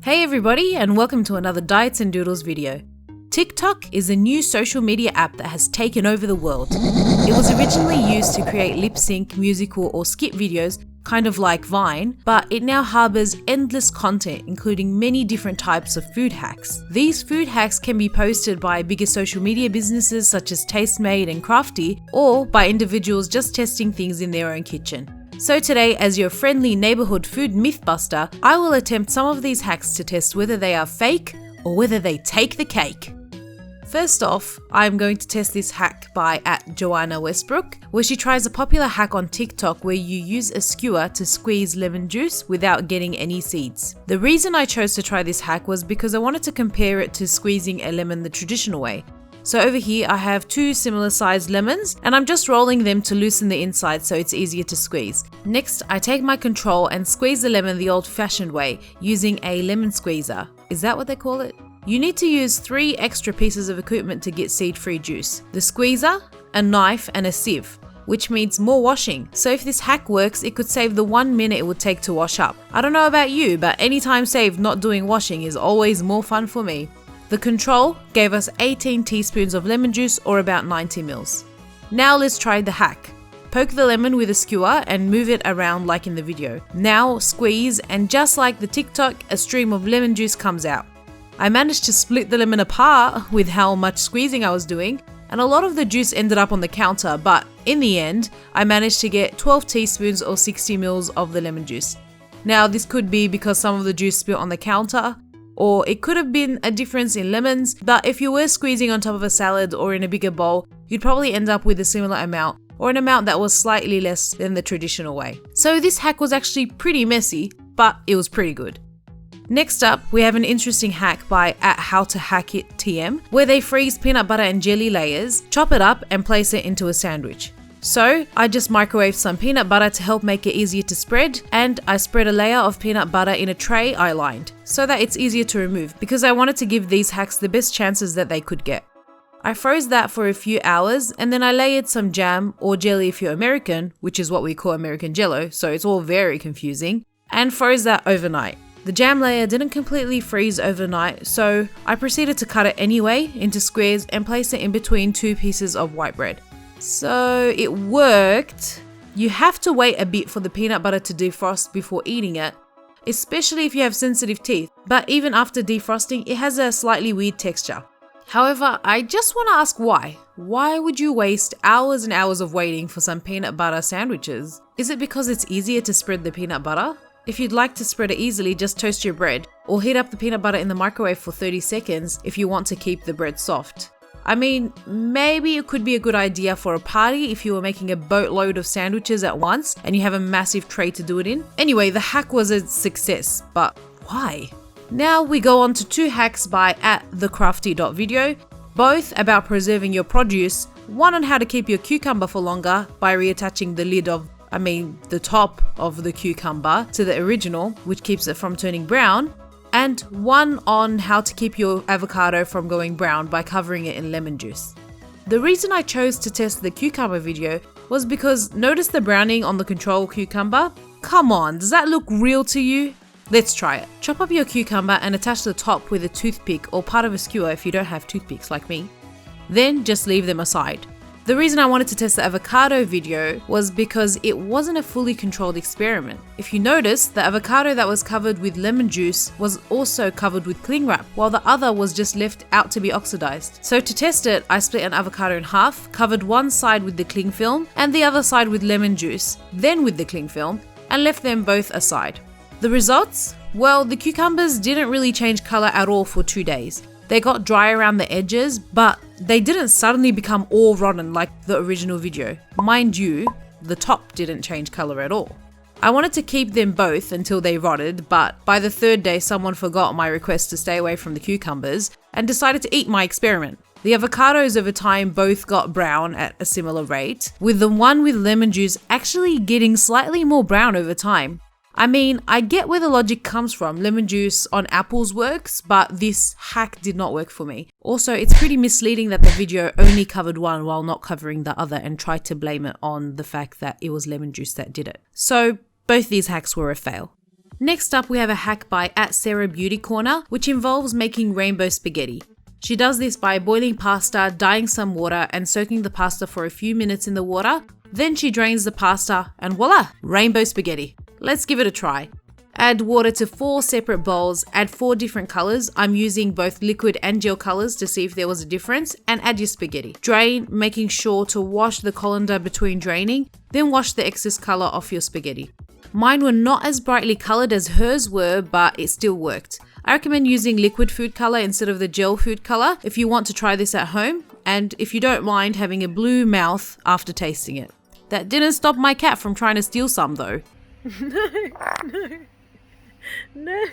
Hey everybody, and welcome to another Diets and Doodles video. TikTok is a new social media app that has taken over the world. It was originally used to create lip sync, musical or skit videos, kind of like Vine, but it now harbors endless content including many different types of food hacks. These food hacks can be posted by bigger social media businesses such as Tastemade and Crafty, or by individuals just testing things in their own kitchen. So today, as your friendly neighborhood food mythbuster, I will attempt some of these hacks to test whether they are fake or whether they take the cake. First off, I'm going to test this hack by @Joanna Westbrook, where she tries a popular hack on TikTok where you use a skewer to squeeze lemon juice without getting any seeds. The reason I chose to try this hack was because I wanted to compare it to squeezing a lemon the traditional way. So over here I have two similar sized lemons and I'm just rolling them to loosen the inside so it's easier to squeeze. Next, I take my control and squeeze the lemon the old fashioned way using a lemon squeezer. Is that what they call it? You need to use 3 extra pieces of equipment to get seed-free juice: the squeezer, a knife and a sieve, which means more washing. So if this hack works, it could save the 1 minute it would take to wash up. I don't know about you, but any time saved not doing washing is always more fun for me. The control gave us 18 teaspoons of lemon juice, or about 90 mils. Now let's try the hack. Poke the lemon with a skewer and move it around like in the video. Now squeeze, and just like the TikTok, a stream of lemon juice comes out. I managed to split the lemon apart with how much squeezing I was doing, and a lot of the juice ended up on the counter, but in the end, I managed to get 12 teaspoons or 60 mils of the lemon juice. Now this could be because some of the juice spilled on the counter, or it could have been a difference in lemons, but if you were squeezing on top of a salad or in a bigger bowl, you'd probably end up with a similar amount, or an amount that was slightly less than the traditional way. So this hack was actually pretty messy, but it was pretty good. Next up, we have an interesting hack by @HowToHackItTM, where they freeze peanut butter and jelly layers, chop it up and place it into a sandwich. So I just microwaved some peanut butter to help make it easier to spread, and I spread a layer of peanut butter in a tray I lined, so that it's easier to remove, because I wanted to give these hacks the best chances that they could get. I froze that for a few hours, and then I layered some jam, or jelly if you're American, which is what we call American Jello, so it's all very confusing, and froze that overnight. The jam layer didn't completely freeze overnight, so I proceeded to cut it anyway into squares and place it in between 2 pieces of white bread. So it worked. You have to wait a bit for the peanut butter to defrost before eating it, especially if you have sensitive teeth, but even after defrosting, it has a slightly weird texture. However, I just want to ask why. Why would you waste hours and hours of waiting for some peanut butter sandwiches? Is it because it's easier to spread the peanut butter? If you'd like to spread it easily, just toast your bread, or heat up the peanut butter in the microwave for 30 seconds if you want to keep the bread soft. I mean, maybe it could be a good idea for a party if you were making a boatload of sandwiches at once and you have a massive tray to do it in. Anyway, the hack was a success, but why? Now we go on to 2 hacks by @thecrafty.video, both about preserving your produce. One on how to keep your cucumber for longer by reattaching the top of the cucumber to the original, which keeps it from turning brown, and one on how to keep your avocado from going brown by covering it in lemon juice. The reason I chose to test the cucumber video was because notice the browning on the control cucumber? Come on, does that look real to you? Let's try it. Chop up your cucumber and attach the top with a toothpick or part of a skewer if you don't have toothpicks like me. Then just leave them aside. The reason I wanted to test the avocado video was because it wasn't a fully controlled experiment. If you notice, the avocado that was covered with lemon juice was also covered with cling wrap, while the other was just left out to be oxidized. So to test it, I split an avocado in half, covered one side with the cling film and the other side with lemon juice, then with the cling film, and left them both aside. The results? Well, the cucumbers didn't really change color at all for 2 days. They got dry around the edges, but they didn't suddenly become all rotten like the original video. Mind you, the top didn't change color at all. I wanted to keep them both until they rotted, but by the 3rd day someone forgot my request to stay away from the cucumbers and decided to eat my experiment. The avocados over time both got brown at a similar rate, with the one with lemon juice actually getting slightly more brown over time. I mean, I get where the logic comes from. Lemon juice on apples works, but this hack did not work for me. Also, it's pretty misleading that the video only covered one while not covering the other and tried to blame it on the fact that it was lemon juice that did it. So both these hacks were a fail. Next up, we have a hack by @SarahBeautyCorner, which involves making rainbow spaghetti. She does this by boiling pasta, dyeing some water, and soaking the pasta for a few minutes in the water. Then she drains the pasta and voila, rainbow spaghetti. Let's give it a try. Add water to 4 separate bowls, add 4 different colors. I'm using both liquid and gel colors to see if there was a difference, and add your spaghetti. Drain, making sure to wash the colander between draining, then wash the excess color off your spaghetti. Mine were not as brightly colored as hers were, but it still worked. I recommend using liquid food color instead of the gel food color if you want to try this at home, and if you don't mind having a blue mouth after tasting it. That didn't stop my cat from trying to steal some though. No.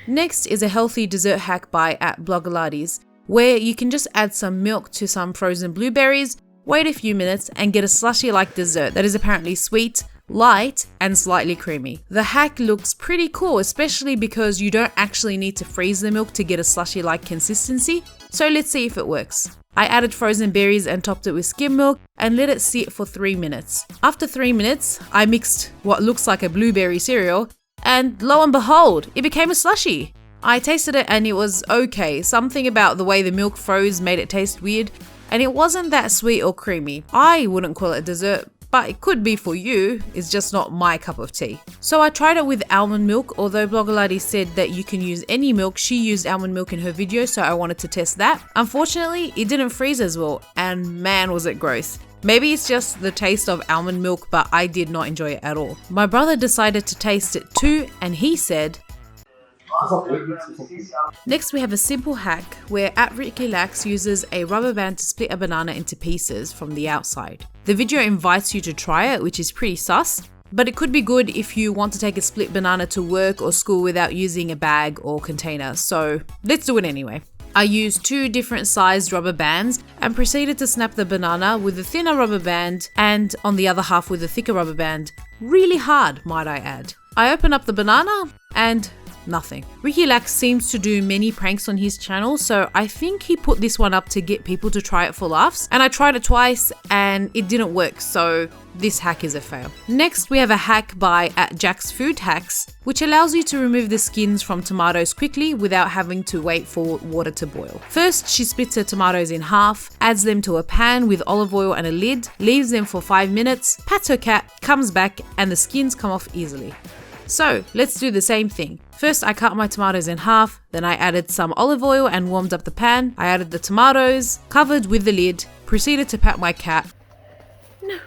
Next is a healthy dessert hack by @Blogalades, where you can just add some milk to some frozen blueberries, wait a few minutes, and get a slushy-like dessert that is apparently sweet, light, and slightly creamy. The hack looks pretty cool, especially because you don't actually need to freeze the milk to get a slushy-like consistency, so let's see if it works. I added frozen berries and topped it with skim milk and let it sit for 3 minutes. After 3 minutes, I mixed what looks like a blueberry cereal, and lo and behold, it became a slushie. I tasted it and it was okay. Something about the way the milk froze made it taste weird, and it wasn't that sweet or creamy. I wouldn't call it dessert, but it could be for you. It's just not my cup of tea. So I tried it with almond milk. Although Blogaladi said that you can use any milk, she used almond milk in her video, so I wanted to test that. Unfortunately, it didn't freeze as well, and man was it gross. Maybe it's just the taste of almond milk, but I did not enjoy it at all. My brother decided to taste it too, and he said, Next we have a simple hack where @RickLax uses a rubber band to split a banana into pieces from the outside. The video invites you to try it, which is pretty sus, but it could be good if you want to take a split banana to work or school without using a bag or container, so let's do it anyway. I used 2 different sized rubber bands and proceeded to snap the banana with a thinner rubber band and on the other half with a thicker rubber band. Really hard, might I add. I opened up the banana and nothing. RickLax seems to do many pranks on his channel, so I think he put this one up to get people to try it for laughs. And I tried it twice and it didn't work, so this hack is a fail. Next, we have a hack by @JacksFoodHacks, which allows you to remove the skins from tomatoes quickly without having to wait for water to boil. First, she splits her tomatoes in half, adds them to a pan with olive oil and a lid, leaves them for 5 minutes, pats her cat, comes back, and the skins come off easily. So let's do the same thing. First, I cut my tomatoes in half, then I added some olive oil and warmed up the pan. I added the tomatoes, covered with the lid, proceeded to pat my cat. No.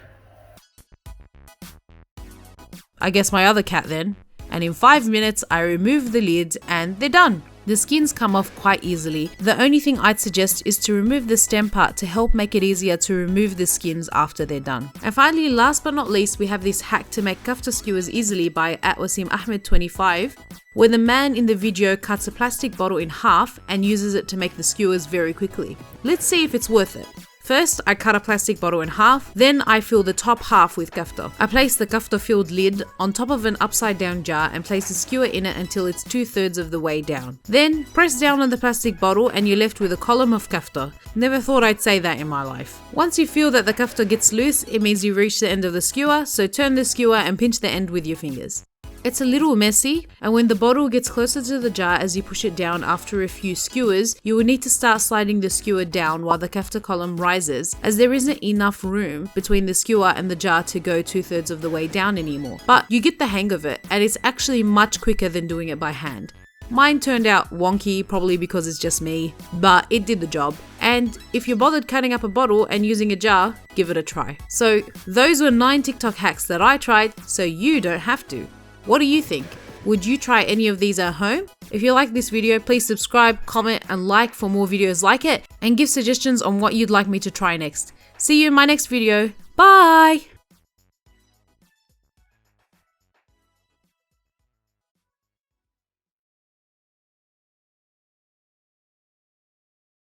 I guess my other cat then. And in 5 minutes, I removed the lid and they're done. The skins come off quite easily. The only thing I'd suggest is to remove the stem part to help make it easier to remove the skins after they're done. And finally, last but not least, we have this hack to make kafta skewers easily by @WasimAhmed25, where the man in the video cuts a plastic bottle in half and uses it to make the skewers very quickly. Let's see if it's worth it. First, I cut a plastic bottle in half, then I fill the top half with kafta. I place the kafta-filled lid on top of an upside-down jar and place the skewer in it until it's 2/3 of the way down. Then, press down on the plastic bottle and you're left with a column of kafta. Never thought I'd say that in my life. Once you feel that the kafta gets loose, it means you've reached the end of the skewer, so turn the skewer and pinch the end with your fingers. It's a little messy, and when the bottle gets closer to the jar as you push it down after a few skewers, you will need to start sliding the skewer down while the kafta column rises, as there isn't enough room between the skewer and the jar to go 2/3 of the way down anymore. But you get the hang of it, and it's actually much quicker than doing it by hand. Mine turned out wonky, probably because it's just me, but it did the job. And if you're bothered cutting up a bottle and using a jar, give it a try. So those were 9 TikTok hacks that I tried, so you don't have to. What do you think? Would you try any of these at home? If you like this video, please subscribe, comment, and like for more videos like it, and give suggestions on what you'd like me to try next. See you in my next video. Bye!